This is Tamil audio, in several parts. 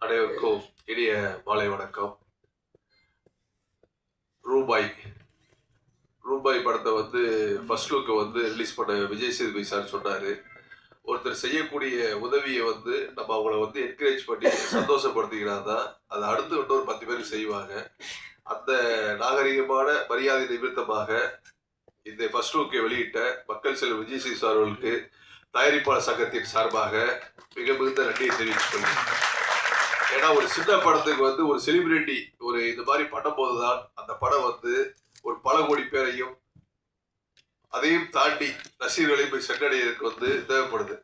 அனைவருக்கும் இனிய மாலை வணக்கம். ரூபாய் படத்தை ஃபர்ஸ்ட் லுக்கை ரிலீஸ் பண்ண விஜய் சேதுபதி சார் சொன்னார். ஒருத்தர் செய்யக்கூடிய உதவியை நம்ம அவங்கள என்கரேஜ் பண்ணி சந்தோஷப்படுத்திக்கினா தான் அதை அடுத்து இன்னொரு 10 பேருக்கு செய்வாங்க. அந்த நாகரிகமான மரியாதை நிமித்தமாக இந்த ஃபர்ஸ்ட் லுக்கை வெளியிட்ட மக்கள் செல்வம் விஜய் சேதுபதி சார் அவர்களுக்கு தயாரிப்பாளர் சங்கத்தின் சார்பாக மிக மிகுந்த நன்றியை தெரிவித்துக்கொள்கிறேன். ஏன்னா ஒரு சின்ன படத்துக்கு ஒரு செலிபிரிட்டி இந்த மாதிரி பண்ணும்போது தான் அந்த படம் ஒரு பல கோடி பேரையும் அதையும் தாண்டி ரசிகர்களையும் போய் சென்றடைவதற்கு தேவைப்படுது.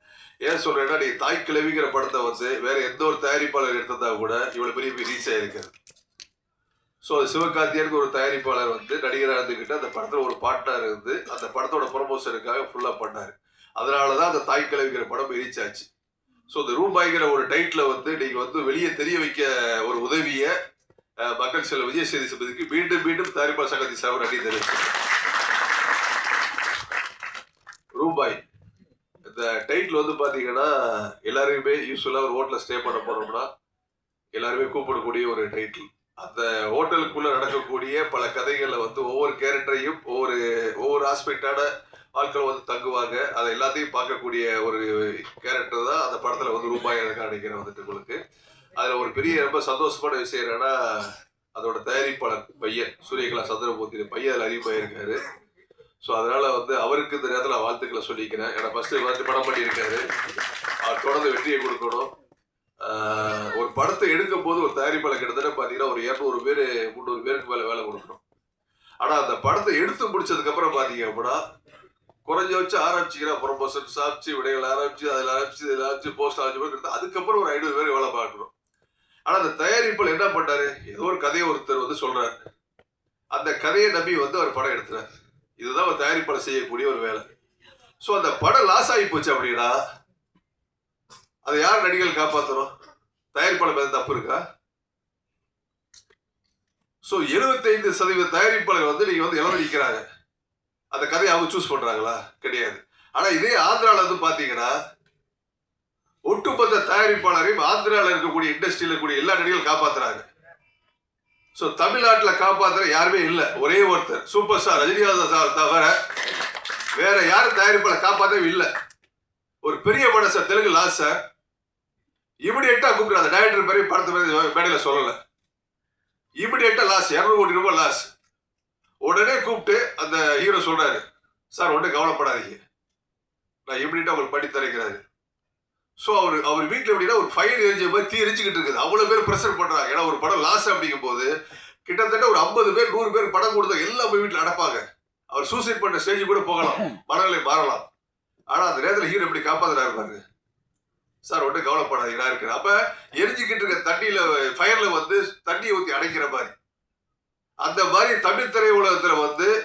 ஏன் சொல்றேன்னா, நீ தாய் கிழவிங்கிற படத்தை வேற எந்த ஒரு தயாரிப்பாளர் எடுத்ததா கூட இவ்வளவு பெரிய ரீச் ஆயிருக்காது. ஸோ அது சிவகார்த்தியனுக்கு ஒரு தயாரிப்பாளர் நடிகராக இருந்துக்கிட்டு அந்த படத்துல ஒரு பார்ட்னர் இருந்து அந்த படத்தோட ப்ரொமோஷனுக்காக ஃபுல்லா பண்ணாரு. அதனாலதான் அந்த தாய் கிழவிங்கிற படம் ரீச் ஆச்சு. ஸோ இந்த ரூபாய்ங்கிற ஒரு டைட்டில் நீங்க வெளியே தெரிய வைக்க ஒரு உதவியை மக்கள் செல்வம் விஜய் சேதுபதிக்கு மீண்டும் மீண்டும் தயாரிப்பாளர் சங்கத்தின் சார்பாக நன்றி தெரிவிக்கிறேன். ரூபாய் இந்த டைட்டில் பாத்தீங்கன்னா எல்லாருமே யூஸ்வலா ஒரு ஹோட்டல்ல ஸ்டே பண்ண போனோம்னா எல்லாருமே கூப்பிடக்கூடிய ஒரு டைட்டில். அந்த ஹோட்டலுக்குள்ள நடக்கக்கூடிய பல கதைகள்ல ஒவ்வொரு கேரக்டரையும் ஒவ்வொரு ஆஸ்பெக்டான ஆட்கள் தங்குவாங்க. அதை எல்லாத்தையும் பார்க்கக்கூடிய ஒரு கேரக்டர் தான் அந்த படத்துல ரூபாய் எனக்கு நினைக்கிறேன் உங்களுக்கு. அதுல ஒரு பெரிய ரொம்ப சந்தோஷமான விஷயம் என்னன்னா, அதோட தயாரிப்பாளர் பையன் சூரியகலா சந்திரமூர்த்தி பையன் அதில் அறிமுகமாயிருக்காரு. ஸோ அதனால அவருக்கு இந்த நேரத்தில் நான் வாழ்த்துக்களை சொல்லிக்கிறேன். ஏன்னா ஃபர்ஸ்ட் படம் பண்ணியிருக்காரு. அவர் தொடர்ந்து வெற்றியை கொடுக்கணும். ஒரு படத்தை எடுக்கும் போது ஒரு தயாரிப்பாளர் கிட்டத்தட்ட பார்த்தீங்கன்னா ஒரு 200 பேர் 300 பேருக்கு மேலே வேலை கொடுக்கணும். ஆனால் அந்த படத்தை எடுத்து முடிச்சதுக்கு அப்புறம் பார்த்தீங்க அப்படின்னா குறைஞ்ச வச்சு ஆரம்பிச்சிக்கிறா ப்ரொமோஷன் சாப்பிச்சு விடைகள் ஆரம்பிச்சு அதில் ஆரம்பிச்சு போஸ்ட் ஆரம்பிச்சு அதுக்கப்புறம் ஒரு 500 பேர் வேலை பார்க்கணும். ஆனால் அந்த தயாரிப்பாளர் என்ன பண்ணாரு, ஏதோ ஒரு கதையை ஒருத்தர் சொல்றாரு, அந்த கதையை நம்பி அவர் படம் எடுத்துறாரு. இதுதான் ஒரு தயாரிப்பாளர் செய்யக்கூடிய ஒரு வேலை. ஸோ அந்த படம் லாஸ் ஆகி போச்சு அப்படின்னா அதை யார் நடிகர்கள் காப்பாற்றணும்? தயாரிப்பாளர் மேல தப்பு இருக்கா? ஸோ 75% தயாரிப்பாளர் நீங்க இழந்து நிற்கிறாங்க. அந்த கதையை அவங்க சூஸ் பண்றாங்களா? கிடையாது. ஆனா இதே ஆந்திரால பாத்தீங்கன்னா ஒட்டுமொத்த தயாரிப்பாளரையும் ஆந்திரால இருக்கக்கூடிய இண்டஸ்ட்ரியில இருக்கக்கூடிய எல்லா நடிகர்களும் காப்பாத்துறாங்க. ஸோ தமிழ்நாட்டில் காப்பாத்துற யாருமே இல்லை. ஒரே ஒருத்தர் சூப்பர் ஸ்டார் ரஜினிகாந்த் சார் தவிர வேற யாரும் தயாரிப்பாளர் காப்பாற்றவே இல்லை. ஒரு பெரிய படம் சார், தெலுங்கு லாஸ் சார், இமிடியேட்டா கூப்பிட்டு அந்த டைரக்டர் பேரை படத்து மேடையில சொல்லல, இமிடியேட்டா லாஸ் 200 கோடி ரூபாய் லாஸ். உடனே கூப்பிட்டு அந்த ஹீரோ சொல்றாரு, சார் ஒன்றும் கவலைப்படாதீங்க, நான் இமிடியேட்டா உங்களுக்கு பண்ணி தரைக்கிறாரு. ஸோ அவர் வீட்டில் எப்படின்னா ஒரு ஃபயர் எரிஞ்ச மாதிரி தீ எரிஞ்சுக்கிட்டு இருக்குது. அவ்வளோ பேர் ப்ரெஷர் பண்ணுறாங்க. ஏன்னா ஒரு படம் லாஸ் அப்படிங்கும் போது கிட்டத்தட்ட ஒரு 50 பேர் 100 பேர் படம் கொடுத்தா எல்லாம் போய் வீட்டில் அடப்பாங்க. அவர் சூசைட் பண்ண ஸ்டேஜ் கூட போகலாம், மனநிலை மாறலாம். ஆனால் அந்த நேரத்தில் ஹீரோ எப்படி காப்பாற்றுறாரு பாருங்க. சார் ஒன்றும் கவலைப்படாதீங்க நான் இருக்கிறேன். அப்போ எரிஞ்சுக்கிட்டு இருக்க தண்ணியில் ஃபயரில் தண்ணியை ஊற்றி அடைக்கிற மாதிரி அந்த மாதிரி தமிழ் திரையுலகத்தில்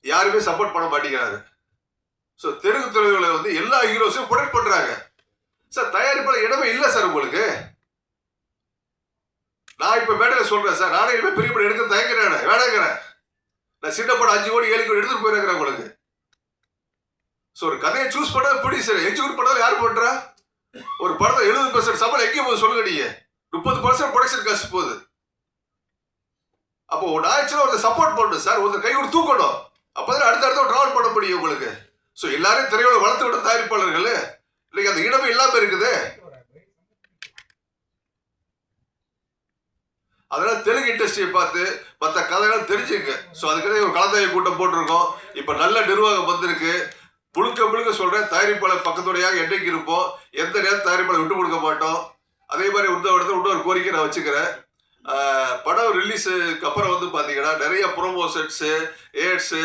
யாருமே சப்போர்ட் பண்ண மாட்டேங்கிறாங்க. ஸோ தெலுங்கு திரையுலகம் எல்லா ஹீரோஸையும் ப்ரொடெக்ட் பண்ணுறாங்க. சார் தயாரிப்பாளர் இடமே இல்லை சார் உங்களுக்கு. நான் இப்ப மேடையில சொல்றேன் சார், நானே இனிமே பெரிய படம் எடுக்க தயங்குறேன், வேணாங்கிறேன். நான் சின்ன படம் 5 கோடி 7 கோடி எடுத்துட்டு போயிருக்கிறேன் உங்களுக்கு. ஸோ ஒரு கதையை சூஸ் பண்ண ப்ரொடியூசர் எக்ஸிக்யூட் பண்ணாலும் யார் பண்றா? ஒரு படத்தை 70% சம்பளம் எங்கே போகுது சொல்லுங்க நீங்க? 30% ப்ரொடக்ஷன் காசு போகுது. அப்போ ஒரு ஆக்சுவலா ஒருத்தர் சப்போர்ட் பண்ணணும் சார், ஒருத்தர் கை விட்டு தூக்கணும். அப்பதான் அடுத்த டிராவல் பண்ண முடியும் உங்களுக்கு. ஸோ எல்லாரும் திரையோட வளர்த்து விட்ட தயாரிப்பாளர்கள் இன்னைக்கு அந்த இடமே இல்லாம இருக்குது. அதனால தெலுங்கு இண்டஸ்ட்ரியை பார்த்து மற்ற கதைகள் தெரிஞ்சுங்க. ஸோ அதுக்கு ஒரு கலந்தாய்வு கூட்டம் போட்டிருக்கோம். இப்ப நல்ல நிர்வாகம் வந்திருக்கு. முழுக்க சொல்றேன், தயாரிப்பாளர் பக்கத்துடையாக என்னைக்கு இருப்போம், எந்த நேரம் தயாரிப்பாளர் விட்டு கொடுக்க மாட்டோம். அதே மாதிரி இன்னொரு கோரிக்கை நான் வச்சுக்கிறேன். படம் ரிலீஸுக்கு அப்புறம் பாத்தீங்கன்னா நிறைய ப்ரொமோஷன்ஸ், ஏட்ஸ்,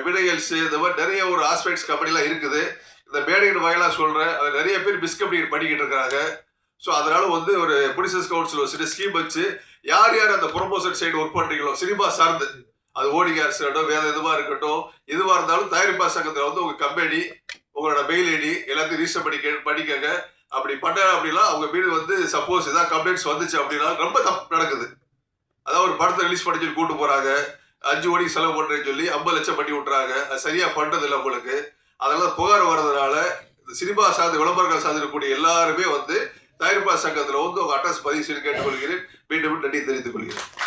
விடையல்ஸ், இந்த மாதிரி நிறைய ஒரு ஆஸ்பெக்ட்ஸ் கம்பெனிலாம் இருக்குது. இந்த மேடையின் வகையெல்லாம் சொல்றேன், அது நிறைய பேர் மிஸ்கம்யூனிகேட் பண்ணிக்கிட்டு இருக்காங்க. ஸோ அதனால ஒரு ப்ரொடியூசர்ஸ் கவுன்சில் ஒரு சில ஸ்கீம் வச்சு யார் அந்த ப்ரொமோஷன் சைடு ஒர்க் பண்றீங்களோ, சினிமா சார்ந்து, அது ஓடிகார்ஸ் இருக்கட்டும், வேற எதுவா இருக்கட்டும், எதுவா இருந்தாலும் தயாரிப்பாளர் சங்கத்தில் உங்க கம்பெனி உங்களோட மெயில் ஐடி எல்லாத்தையும் ரிஜிஸ்டர் பண்ணிக்கங்க. அப்படி பண்ண அப்படின்னா அவங்க மீது சப்போஸ் ஏதாவது கம்ப்ளைண்ட்ஸ் வந்துச்சு அப்படின்னா ரொம்ப தப்பு நடக்குது. அதாவது ஒரு படத்தை ரிலீஸ் பண்ணி சொல்லி கூட்டு போறாங்க, 5 கோடி செலவு பண்றேன்னு சொல்லி 50 லட்சம் பண்ணி விட்டுறாங்க. அது சரியா பண்றது இல்லை உங்களுக்கு. அதனால புகார் வர்றதுனால இந்த சினிமா சார்ந்த விளம்பரங்கள் சார்ந்து இருக்கக்கூடிய எல்லாருமே தயாரிப்பாளர் சங்கத்தில் வந்து உங்க அட்ரஸ் பதிவு செய்து கேட்டுக்கொள்கிறேன். மீண்டும் நன்றி தெரிவித்துக் கொள்கிறேன்.